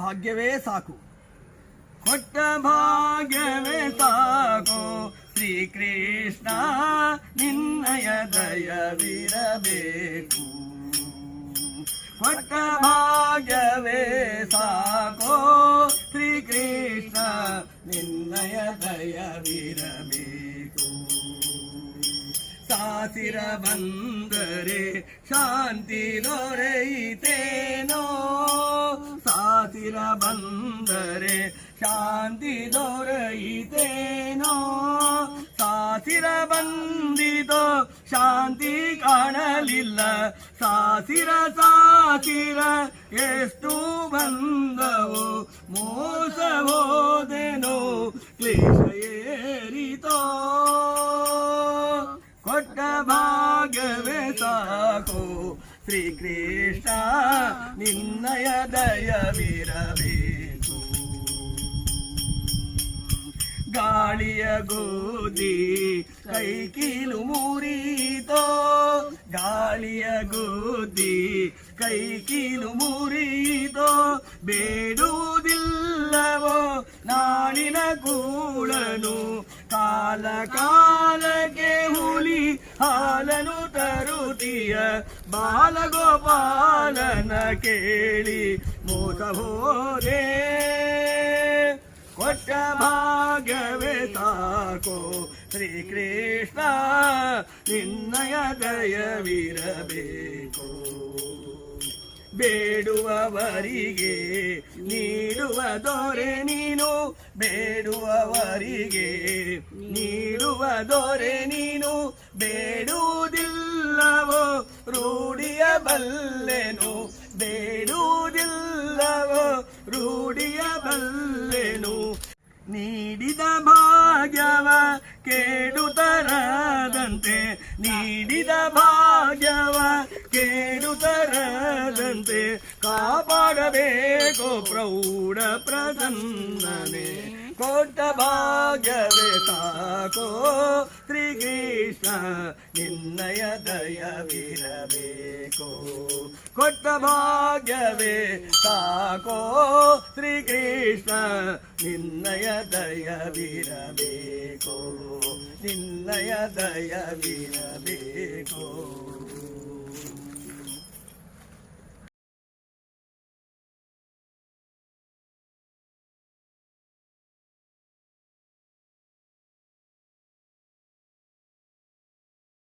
ಭಾಗ್ಯವೇ ಸಾಕು, ಕೊಟ್ಟ ಭಾಗ್ಯವೇ ಸಾಕು ಶ್ರೀಕೃಷ್ಣ ನಿನ್ನಯ ದಯವಿರಬೇಕು. ಕೊಟ್ಟ ಭಾಗ್ಯವೇ ಸಾಕೋ ಶ್ರೀಕೃಷ್ಣ ನಿನ್ನಯ ದಯವಿರಬೇಕು. ಸಾಸಿರ ಬಂದರೆ ಶಾಂತಿ ದೊರೆಯಿತೇನೋ, ಸಾಸಿರ ಬಂದರೆ ಶಾಂತಿ ದೊರೆಯಿತೇನೋ, ಸಾಸಿರ ಬಂದಿತೋ ಶಾಂತಿ ಕಾಣಲಿಲ್ಲ, ಸಾಸಿರ ಸಾಸಿರ ಎಷ್ಟು ಬಂದವೋ ಮೋಸ ಹೋದೆನೋ ಕ್ಲೇಶ ಏರಿತೋ. ಕೊಟ್ಟ ಭಾಗ್ಯವೇ ಸಾಕು ಶ್ರೀಕೃಷ್ಣ ನಿನ್ನಯ ದಯವಿರಬೇಕು. ಗಾಳಿಯ ಗೋದಿ ಕೈಕೀಲು ಮುರಿತೋ, ಗಾಳಿಯ ಗೋದಿ ಕೈಕೀಲು ಮುರಿತೋ, ಬೇಡುವುದಿಲ್ಲವೋ ನಾಳಿನ ಕೂಳನು, ಕಾಲ ಕಾಲಕ್ಕೆ ಹುಲಿ ಹಾಲನು ತರುತ್ತೀಯ ಬಾಲಗೋಪಾಲನ ಕೇಳಿ ಮೋಸ ಹೋದೆ. ಕೊಟ್ಟ ಭಾಗ್ಯವೇ ಸಾಕೋ ಶ್ರೀಕೃಷ್ಣ ನಿನ್ನಯ ದಯವಿರಬೇಕು. ಬೇಡುವವರಿಗೆ ನೀಡುವ ದೊರೆ ನೀನು, ಬೇಡುವವರಿಗೆ ನೀಡುವ ದೊರೆ ನೀನು, ಬೇಡುವುದಿಲ್ಲವೋ ರೂಢಿಯ ಬಲ್ಲೆನು, ಬೇಡುವುದಿಲ್ಲವೋ ರೂಢಿಯ ಬಲ್ಲೆನು. ನೀಡಿದ ಭಾಗ್ಯವ ಕೇಡುತ್ತರದಂತೆ, ನೀಡಿದ ಭಾಗ್ಯವ ಕೇಡುತ್ತರದಂತೆ ಕಾಪಾಡಬೇಕು ಪ್ರೌಢ ಪ್ರಸನ್ನನೆ. ಕೊಟ್ಟ ಭಾಗ್ಯವೇ ಸಾಕೋ ಶ್ರೀಕೃಷ್ಣ ನಿನ್ನಯ ದಯವಿರಬೇಕು. ಕೊಟ್ಟ ಭಾಗ್ಯವೇ ಸಾಕೋ ಶ್ರೀಕೃಷ್ಣ ನಿನ್ನಯ ದಯವಿರಬೇಕು, ನಿನ್ನಯ ದಯವಿರಬೇಕು.